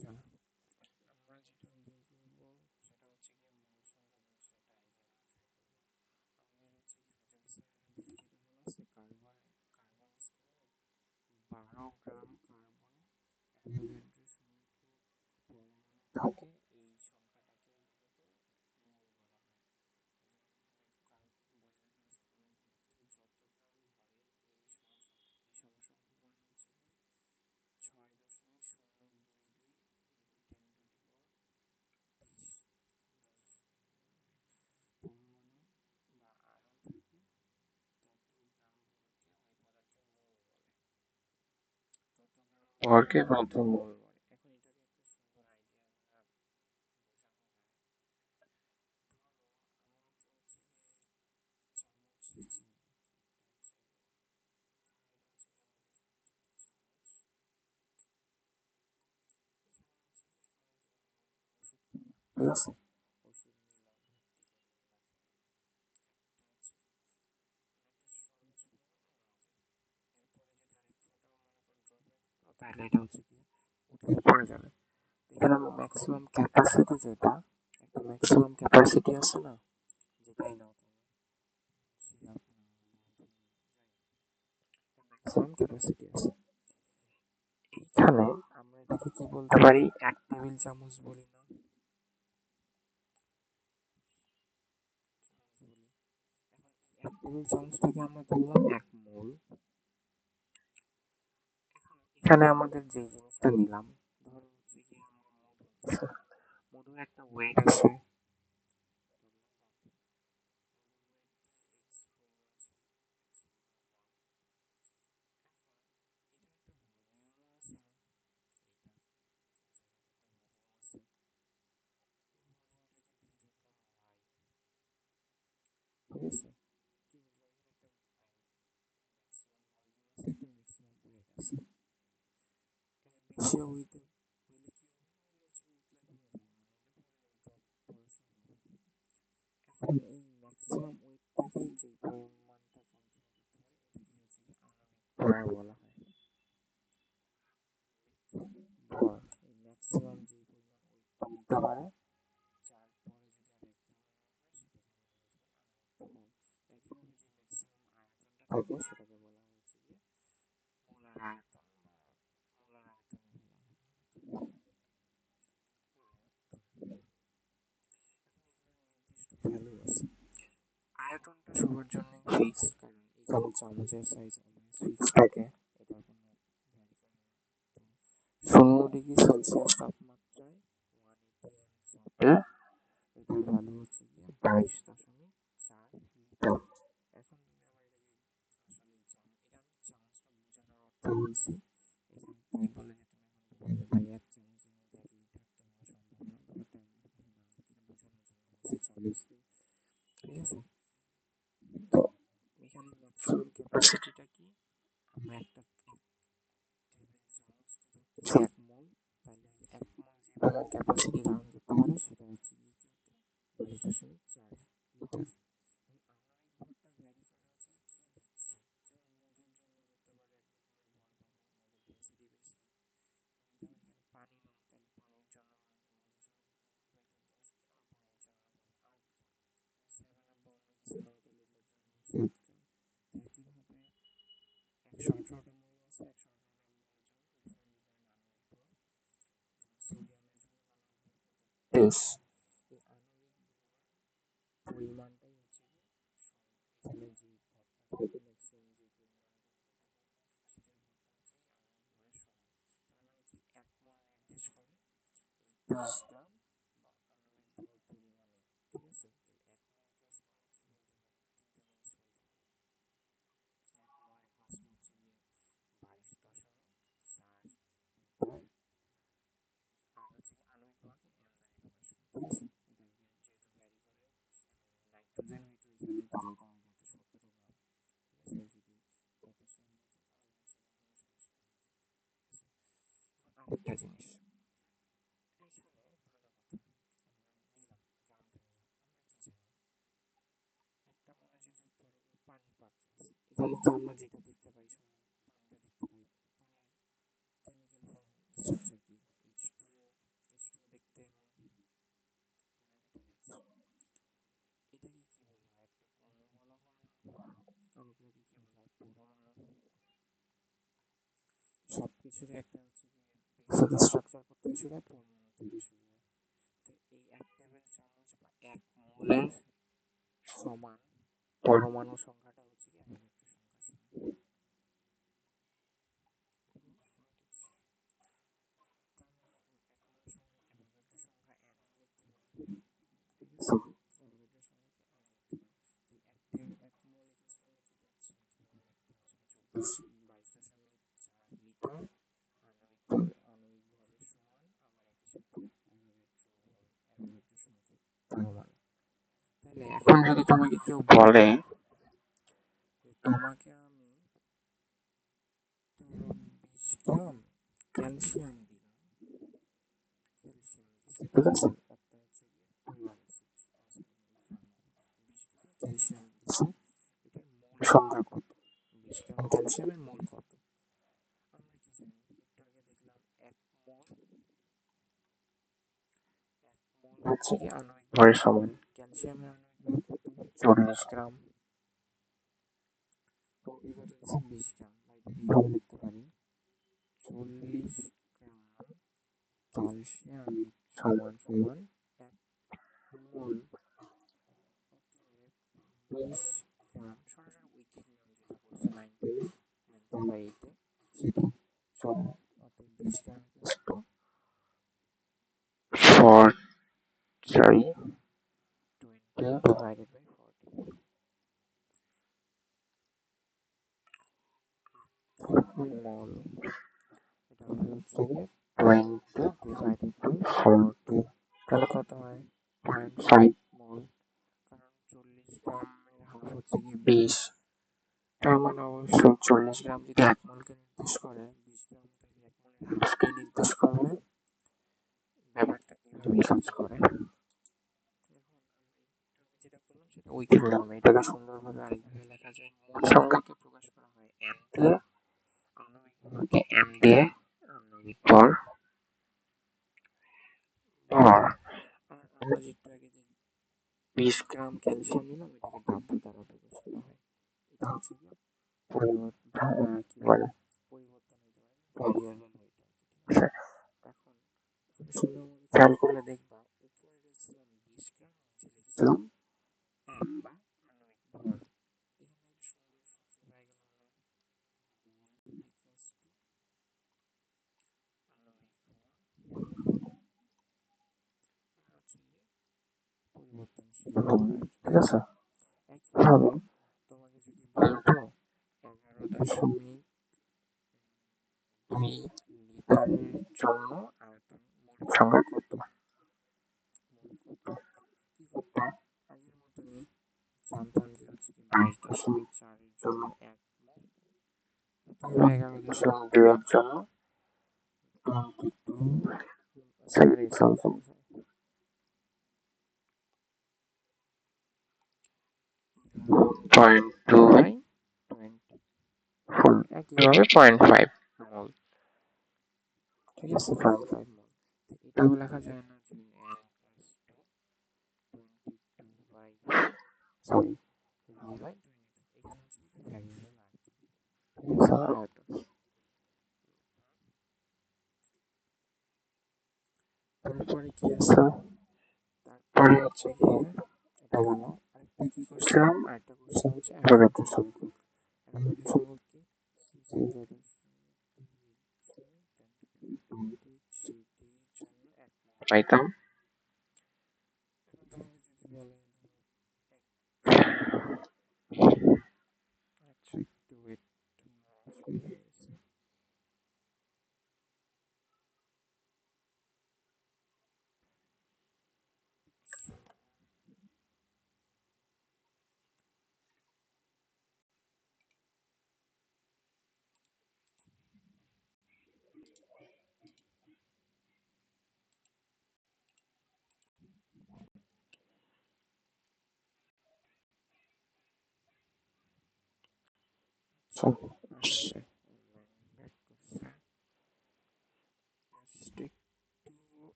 আচ্ছা, আমরা যেটা বের করবো সেটা হচ্ছে গিয়ে মোল সংখ্যা সেটা এই যে আমাদের হচ্ছে কি হাইড্রোজেন যেটা বলা আছে কার্বন স্কয়ার 12 গ্রাম কার্বন অ্যাভোগাড্রো সংখ্যক পরমাণু থাকে এই সংখ্যাটাকে মূলত মোল বলা হয়। যত গ্রাম ভরের এই সমসংখ্যক মান হচ্ছে 6.022 টেন টু দি পাওয়ার 20 পরমাণু বা আয়ন থাকে তত গ্রাম ভরকে ওই পদার্থের মোল বলে। তত গ্রাম ভরকে তত মোল বলে। এখন এটাকে একটা সুন্দর আইডিয়া আমরা বোঝানো যায়। ধরো আমার তো হচ্ছে গিয়ে চামচ নিচ্ছি, এটা হচ্ছে গিয়ে আমাদের চামচ, এখানে হচ্ছে গিয়ে এখন ওষুধ খাওয়া, ঠিক আছে, ওষুধ নিলাম, ভর্তি করে নিলাম, একটা হচ্ছে একটা সঞ্চয় হলো না আমাদের, এরপরে যদি আরেক ফোঁটাও মনে করো ড্রপ রেখে দাও তাহলে এটা হচ্ছে কি উঠে পড়ে যাবে। এখানে ম্যাক্সিমাম ক্যাপাসিটি যেটা, একটা ম্যাক্সিমাম ক্যাপাসিটি আছে না, যেটাই নাও তুমি, সিরাপ নাও মধু নাও, যাই নাও, একটা ম্যাক্সিমাম ক্যাপাসিটি আছে। এইখানে আমরা এটাকে কি বলতে পারি, 1 টেবিল চামচ বলি না, চামচ বলি। এখন 1 টেবিল চামচটাকে আমরা ধরলাম 1 মোল। এখানে আমাদের যে জিনিসটা নিলাম, ধরো হচ্ছে কি আমরা মধু নিচ্ছি, মধুর একটা ওয়েট আছে, ঠিক আছে, কি বুঝলাম, এখানে একটা ম্যাক্সিমাম ভলিউম আছে, একটা ম্যাক্সিমাম ওয়েট আছে। এখানে বেশি হইতে হইলে কি হবে, হইলে হচ্ছে উতলা হয়ে যাবে, মানে ড্রপ পড়া শুরু হবে। এখন এই ম্যাক্সিমাম ওয়েটটাকে যে পরিমাণটা কন্ট্রোল করতে পারে এটাকে হচ্ছে কি আণবিক ভর বলা হয়। ভর, এই ম্যাক্সিমাম যে পরিমাণ ওয়েটটা নিতে পারে, যার পরে যদি আর একটা নেওয়া হয় সেটাকে আমরা বলতে পারি আণবিক ভর। একইভাবে যে ম্যাক্সিমাম আয়তনটা থাকে সেটাকে বলা হয় হচ্ছে গিয়ে মোলার আয়তন বা মোলার আয়তন বলা হয়। এখন এখানে নির্দিষ্ট ভ্যালু আছে, আয়তনটা সবার জন্য ফিক্সড, কারণ এখানে চামচের সাইজ অলওয়েজ ফিক্সড থাকে, এটা কোনো ভ্যারি করে না। তো 0 ডিগ্রি সেলসিয়াস তাপমাত্রায় 180 চাপে এটার ভ্যালু হচ্ছে গিয়ে 22.4 লিটার। এখন তুমি আবার এটাকে আসলে এটা আমি চামচটা বোঝানোর অর্থে বলছি, এখানে তাই বলে যে তুমি এখন বলবে যে ভাই 1 চামচের মধ্যে 1 লিটার তো হওয়া সম্ভব না, ব্যাপারটা এমন না, এটা বোঝানোর জন্য বলছি চামচকে, ঠিক আছে। তো এখানে ম্যাক্সিমাম ক্যাপাসিটিটা কি, আমরা একটা টেবিল চামচকে ধরতেছি 1 মোল, তাহলে 1 মোল যে পরিমাণ ক্যাপাসিটি ধারণ করতে পারে সেটা হচ্ছে গিয়ে কত, 22.4 লিটার। আণবিক ভরটা ভ্যারি করে হচ্ছে কি দিচ্ছি, যেমন মধুর জন্য ধরতে পারো 1 রকমের ভর পাবো, মধুর ডেন্সিটি বেশি। তুমি ধরো এখানে পানি নাও, তাহলে পানির জন্য মধুর জন্য ভর পাইতে 10 গ্রাম, পানির জন্য পাবে 8 গ্রাম। তুমি 7 আপ বা অন্য কিছু নাও, তাহলে এটার জন্য 7 গ্রাম। একইভাবে 118টা মৌল আছে, 118টা মৌলের জন্য ডিফারেন্ট ডিফারেন্ট আণবিক ভর। যেমন সোডিয়ামের জন্য আণবিক ভর কত, 23। এই আণবিক ভর পরিমাণটাই হচ্ছে গিয়ে এখানে যে ভরটা থাকে, ম্যাক্সিমাম যে পরিমাণে ভরটা থাকে সেটার ভরটা হচ্ছে এই আণবিক ভরের সমান। তার মানে কি 1 মোল নির্দেশ করে এই 20 গ্রাম বা আণবিক ভর পরিমাণে, ঠিক আছে। তো 1 মোল প্লাস মানে কি বলতে পারি, তিনটা জিনিস বলতে পারি। 1 মোল ফার্স্ট হচ্ছে গিয়ে 22.4 লিটার, আর হচ্ছে কি আণবিক ভর কি m দ্বারাই প্রকাশ করে, ঠিক আছে। এটা যেহেতু ভ্যারি করে, নাইট্রোজেন হইতো এখানে তাহলে এটা হয়ে যেত 17 গ্রাম, ঠিক আছে। যদি পটাশিয়াম হতো তাহলে হচ্ছে কোনো সমস্যা নেই, ঠিক আছে। এখন আরেকটা জিনিস, এইখানে ভালো কথা, আমরা নিলাম গ্রামটা নিলাম, আমরা কি জানি একটা মনে যদি ধরো পানির পাত্র আছে, এখানে তো আমরা যেটা দেখতে পাই সবাই, পানিটা দেখতে পাই, পানির কেমিক্যাল ফর্ম স্ট্রাকচার কি, H2O, শুরু, একটা হচ্ছে বেসিক স্ট্রাকচার করতে শুরু হয়, পরমাণু থেকে শুরু হয়। তো এই 1 টেবিল চামচ বা 1 মোলের সমান পরমাণু সংখ্যাটা হচ্ছে কি অ্যাভোগাড্রো সংখ্যার সমান। তাহলে এখন যদি তোমাকে কেউ বলে তোমাকে আমি 20 গ্রাম ক্যালসিয়াম দিলাম, ঠিক আছে, একটা হচ্ছে ক্যালসিয়াম দিচ্ছি, এটার মূল সংখ্যা কত, 20 গ্রাম ক্যালসিয়ামের মূল কত? আমরা কি জানি, একটু আগে দেখলাম এক মোল হচ্ছে কি আণবিক ভরের সমান, ক্যালসিয়ামের আণবিক ভর কত? 40 গ্রাম। তো এই কত দিচ্ছে 20 গ্রাম, বা এটা এইভাবে লিখতে পারি 40 গ্রাম ক্যালসিয়াম সমান সমান 1 মোল, 20 গ্রাম, সরাসরি ঐকিক নিয়ম যেটা বলছে 9/8 সেটি সমান, অর্থাৎ 20 গ্রাম টু 4/20 মোল, এটা হচ্ছে 20/40, তাহলে কত হয় 0.5 মোল, কারণ 40 গ্রামের হাফ হচ্ছে কি 20, তার মানে অবশ্যই 40 গ্রাম যদি 1 মোলকে নির্দেশ করে, 20 গ্রাম তাহলে 1 মোলের হাফকে নির্দেশ করবে। ব্যাপারটা এইভাবেই কাজ করে। যেটা বললাম সেটা ঐকিক নিয়ম, এটাকে সুন্দরভাবে আরেকভাবে লেখা যায়, মূল সংখ্যাকে প্রকাশ করা হয় m দিয়ে, আণবিক ভরকে m দিয়ে, আণবিক ভর আর আমরা যেটা আগে যে 20 গ্রাম ক্যালসিয়াম নিলাম, এটাকে ডাব্বা দ্বারা প্রকাশ করা হয়। এটা হচ্ছে কি পরিবর্তন, কি বলে পরিবর্তন হইতে পারে, ভেরিয়েবল হইতে পারে। এখন সুন্দরভাবে খেয়াল করলে দেখবা উপরে লিখছিলাম 20 গ্রাম, নিচে লিখছিলাম বা আণবিক ভর, এখানে সুন্দর সূত্র হয়ে গেল পরিবর্তনশীল ভর, ঠিক আছে। একইভাবে তোমাকে যদি বলতো 11.2 লিটারের জন্য আয়তন মৌলিক সংখ্যা কত, কি করতাম, আগের মতনই জানতাম যে হচ্ছে কি 22.4-এর জন্য 1 মোল, 11.2-এর জন্য 22, সরি সরি সরি 0.2/20, একইভাবে 0.5 মোল, ঠিক আছে, 0.5 মোল। এটাও লেখা যায় না যে সরি v/22, এখানে হচ্ছে ভ্যারিয়েবল আয়তন, ঠিক আছে, আয়তন। তারপরে কি আছে, তারপরে হচ্ছে গিয়ে এটা গেল, আরেকটা কি করছিলাম, আরেকটা করছিলাম হচ্ছে অ্যাভোগাড্রো সংখ্যক। অ্যাভোগাড্রো সংখ্যক কি, 0.23 জন্য 1 মোল পাইতাম। এখন তোমাকে যদি বলে আচ্ছা একটু ওয়েট, আসছে ব্যাক করছে,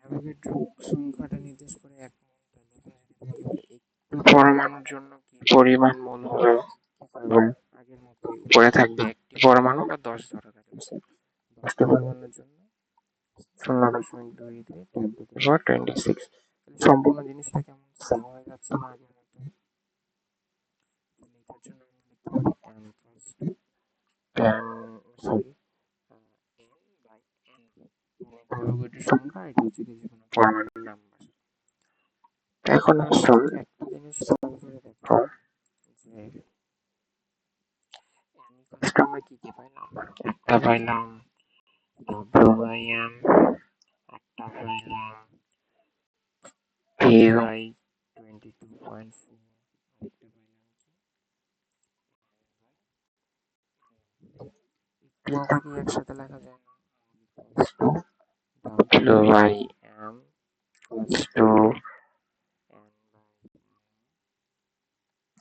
অ্যাভোগাড্রো সংখ্যাটা নির্দেশ করে 1 মোল, তাহলে এখানে যদি তোমাকে বলে একটু পরমাণুর জন্য কি পরিমাণ মোল হবে, কি করবে, আগের মতোই পরে থাকবে একটি পরমাণু বা 10 ধরা গেছে 10টি পরমাণুর জন্য 0.2 দিয়ে 10^26 সম্পূর্ণ জিনিসটা কেমন সেম হয়ে যাচ্ছে না আগের মতো। এটার জন্য আমরা লিখতে পারি n equals to 10 sorry n by n পরবর্তী সংখ্যা এটা হচ্ছে যে কোনো পরমাণুর নাম্বার। এখন আসল একটা জিনিস খেয়াল করে দেখো যে n equals to আমরা কি কি পাইলাম, একটা পাইলাম W/m, একটা পাইলাম P/22.4, একটা পাইলাম তিনটাকে একসাথে লেখা যায় না, W/m equals to n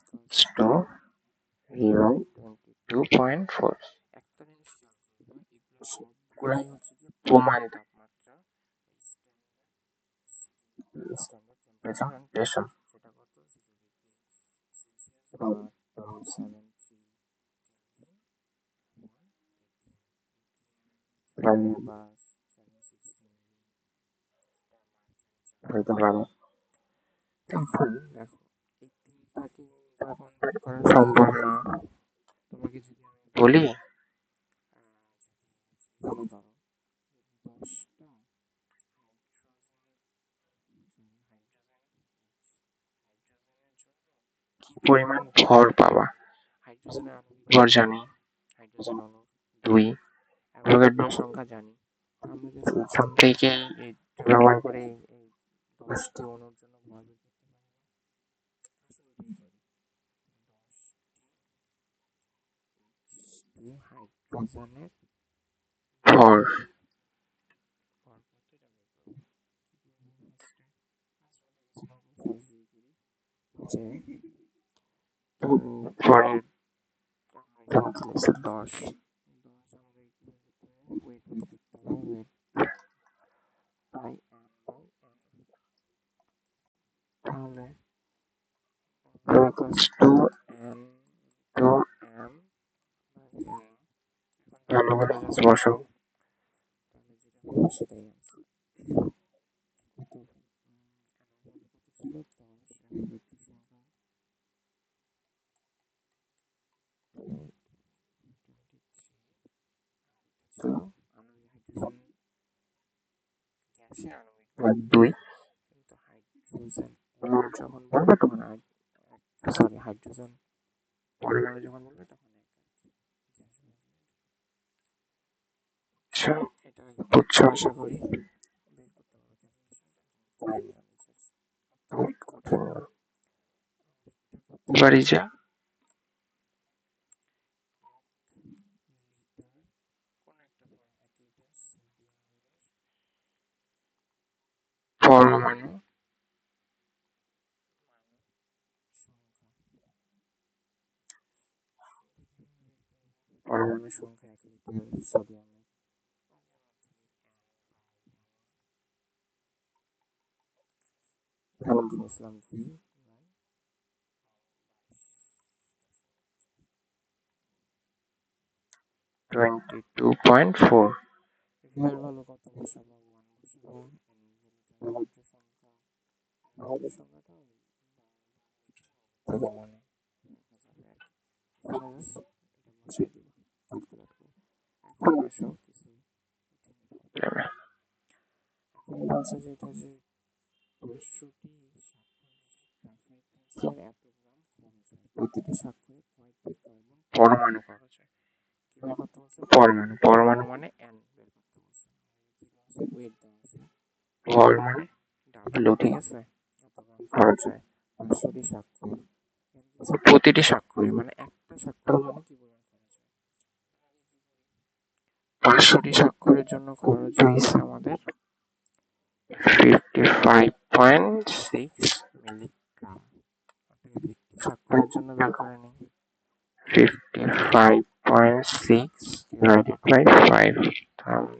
equals to V/22.4। একটা জিনিস খেয়াল করবো, এগুলো সবগুলাই হচ্ছে যে প্রমাণ তাপমাত্রা, স্ট্যান্ডার্ড টেম্পারেচার এন্ড প্রেসার। সেটা কত সেলসিয়াস বা 773 বা 716 হইতে পারে। এখন দেখো এই তিনটাকে কনভার্ট করা সম্ভব না। তোমাকে যদি আমি বলি ধরো 10টা কি পরিমাণ ভর পাবা। হাইড্রোজেনের আণবিক ভর জানি, হাইড্রোজেন অণু 2, অ্যাভোগাড্রো সংখ্যা জানি। আমরা যে প্রথম থেকে ব্যবহার করে এই 10টি অণুর জন্য ভর বের করতে পারি না, হাইড্রোজেনের ভর যে পরের এখানে কি লিখছে 10 আমাদের ওয়েট লিখতে হবে weight by m by n, তাহলে equals to n to m by n। ভালো করে জাস্ট বসাও, তাহলে যেটা হবে সেটাই आंसर। কত ছিল 10 ব্যক্তি সংখ্যা 23 ছিল আণবিক হাইড্রোজেন গ্যাসের আণবিক ভর 2, কিন্তু হাইড্রোজেন অণু যখন বলবে তখন সরি হাইড্রোজেন পরমাণু যখন বলবে তখন এটা বুঝছো আশা করি, বের করতে পারো করে নিলাম কঠিন না। বাড়ি যা পরমাণু পরমাণু সংখ্যা 1 লিটার সোডিয়ামের এখানে দিয়েছিলাম ভি 22.4। এর ভ্যালু কত বসাবো 1 বসাবো, অ্যাভোগাড্রো সংখ্যা অ্যাভোগাড্রো সংখ্যাটা থেকে মনে এখানে জাস্ট এটা বসাই দিব ক্যালকুলেট করে। এখন আসো কিছু এখন বলছে যে এটা যে 500টি স্যার এত গ্রাম খরচ হয়, প্রতিটি স্বাক্ষরে কয়টি কার্বন পরমাণু খরচ হয়। কি বের করতে বলছে পরমাণু, পরমাণু মানে n বের করতে বলছে, ওয়েট দেওয়া আছে, ভর মানে ডাব্লিউ, ঠিক আছে, এত গ্রাম খরচ হয় 500টি স্বাক্ষর, প্রতিটি স্বাক্ষরে মানে একটা স্বাক্ষরের জন্য কি পরিমাণ খরচ হয়। 500টি স্বাক্ষরের জন্য খরচ হয়েছে আমাদের 55.6 মিলিগ্রাম। স্বাক্ষরের জন্য বের করে নিই 55.6 divided by 5, তাহলে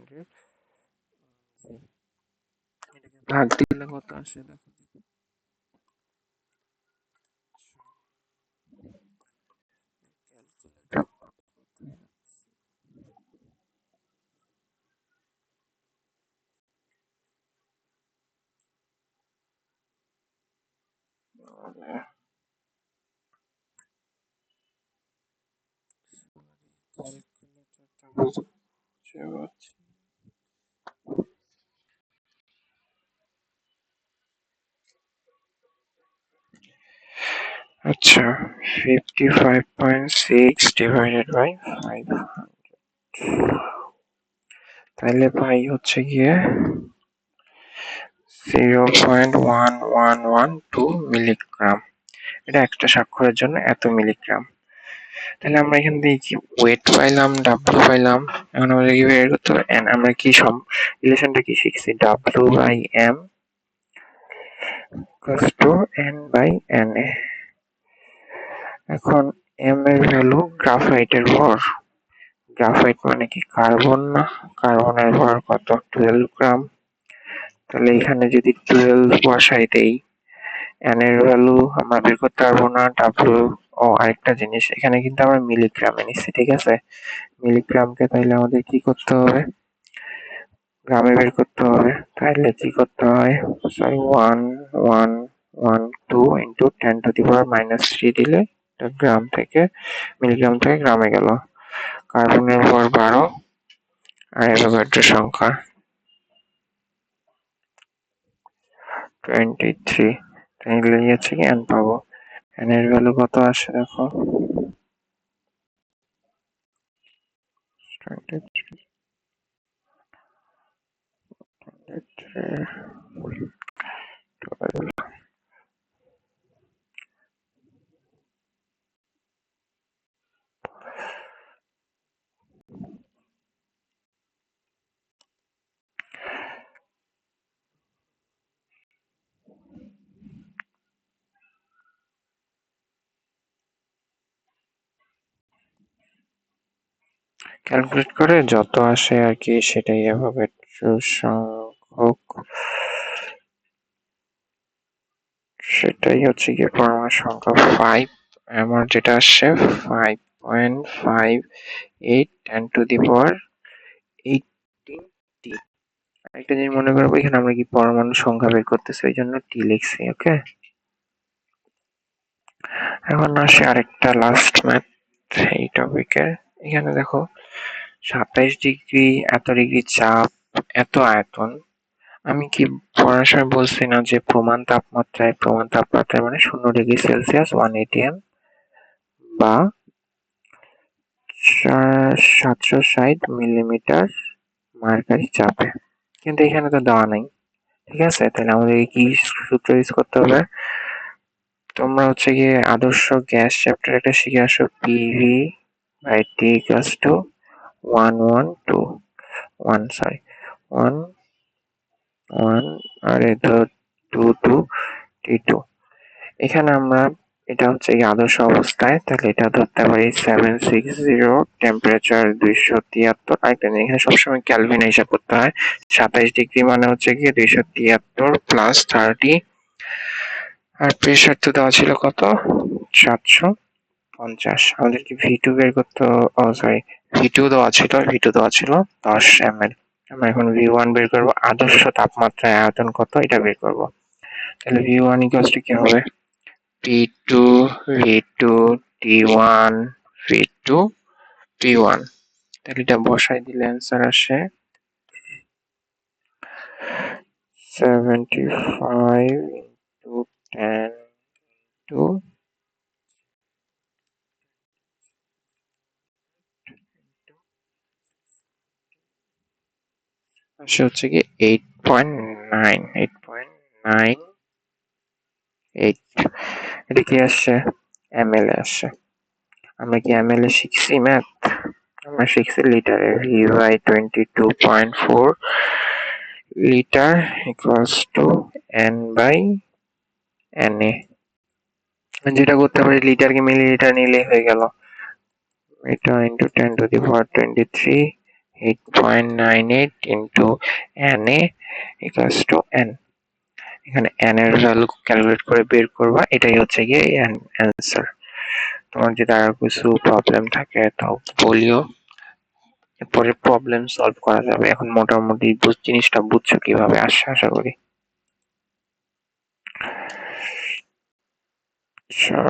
এটাকে ভাগ দিলে কত আসে দেখো, ক্যালকুলেটরটা বুঝতে পারছি। আচ্ছা, 55.6 divided by 500, তাহলে পাই হচ্ছে গিয়ে 0.1112 মিলিগ্রাম। এটা একটা স্বাক্ষরের জন্য এত মিলিগ্রাম। তাহলে আমরা এখান থেকে কি ওয়েট পাইলাম, ডাব্লিউ পাইলাম। এখন আমাদের কি বের করতে হবে? এন। আমরা কি রিলেশনটা কি শিখছি? W by M equals to N by N A. এখন এম এর ভ্যালু গ্রাফাইটের ভর। গ্রাফাইট মানে কি কার্বন না? কার্বনের ভর কত? 12 গ্রাম। তাহলে এখানে যদি 12 বসাই দেই, এন এর ভ্যালু আমরা বের করতে পারবো না। ডাব্লিউ আরেকটা জিনিস, এখানে কিন্তু আমরা মিলিগ্রামে নিচ্ছি, ঠিক আছে? মিলিগ্রামকে তাইলে আমাদের কি করতে হবে? গ্রামে বের করতে হবে। তাহলে কি করতে হয়? সরি, 1112 ইন্টু 10⁻³ দিলে গ্রাম থেকে মিলিগ্রাম থেকে গ্রামে গেল। কার্বনের ভর 12 আর অ্যাভোগাড্রো সংখ্যা 23। তাহলে হচ্ছে কি এন পাবো। এন এর ভ্যালু কত আসে দেখো, 23, ক্যালকুলেট করে যত আসে আর কি সেটাই অ্যাভোগাড্রো সংখ্যক, সেটাই হচ্ছে গিয়ে পরমাণু সংখ্যা 5। আমার যেটা আসছে 5.58 10⁻18t। একটা জিনিস মনে করবো, এখানে আমরা কি পরমাণু সংখ্যা বের করতেছি, ওই জন্য টি লিখছি। ওকে, এখন আসে আরেকটা লাস্ট ম্যাথ এই টপিকের। এখানে দেখো 27 ডিগ্রি, এত ডিগ্রি চাপ, এত আয়তন। আমি কি পড়ার সময় বলছি না যে প্রমাণ তাপমাত্রায় মানে 0°C 180 বা 760 মিলিমিটার মার্কারি চাপে, কিন্তু এখানে তো দেওয়া নাই। ঠিক আছে, তাহলে আমাদের কি সূত্র ইউজ করতে হবে? তোমরা হচ্ছে গিয়ে আদর্শ গ্যাস চ্যাপ্টার একটা শিখে আসো, PV by T equals to 1 আরে তো 2 এখানে আমরা এটা হচ্ছে কি আদর্শ অবস্থায়, তাহলে এটা ধরতে পারি 760, টেম্পারেচার 273। আরেকটা এখানে সবসময় ক্যালভিন হিসাব করতে হয়। 27 ডিগ্রি মানে হচ্ছে কি 273 প্লাস 30, আর প্রেশার তো দেওয়া ছিল কত? 750। আমাদেরকে ভি2 বের করতে, সরি, ভি2 দেওয়া ছিল 10 ml। আমরা এখন ভি1 বের করবো, আদর্শ তাপমাত্রায় আয়তন কত এটা বের করবো। তাহলে ভি1 ইকুয়ালস টু কি হবে? P2 V2 T1 V2 P1। তাহলে এটা বসাই দিলে অ্যান্সার আসে 75 into 10 to আসে হচ্ছে কি 8.98। এটা কি আসছে? ml এ আসছে। আমরা কি ml এ শিখছি ম্যাথ? আমরা শিখছি লিটারে। V by 22.4 litre equals to n by na। যেটা করতে পারি, লিটারকে মিলিলিটার নিলেই হয়ে গেল। এটা into 10⁻23, 8.98 into na equals to n। এখানে n এর ভ্যালু ক্যালকুলেট করে বের করবা, এটাই হচ্ছে গিয়ে অ্যান্সার। তোমার যদি আর কিছু প্রবলেম থাকে তাও বলিও, এরপরে প্রবলেম সলভ করা যাবে। এখন মোটামুটি জিনিসটা বুঝছো কিভাবে আসছে আশা করি। আচ্ছা।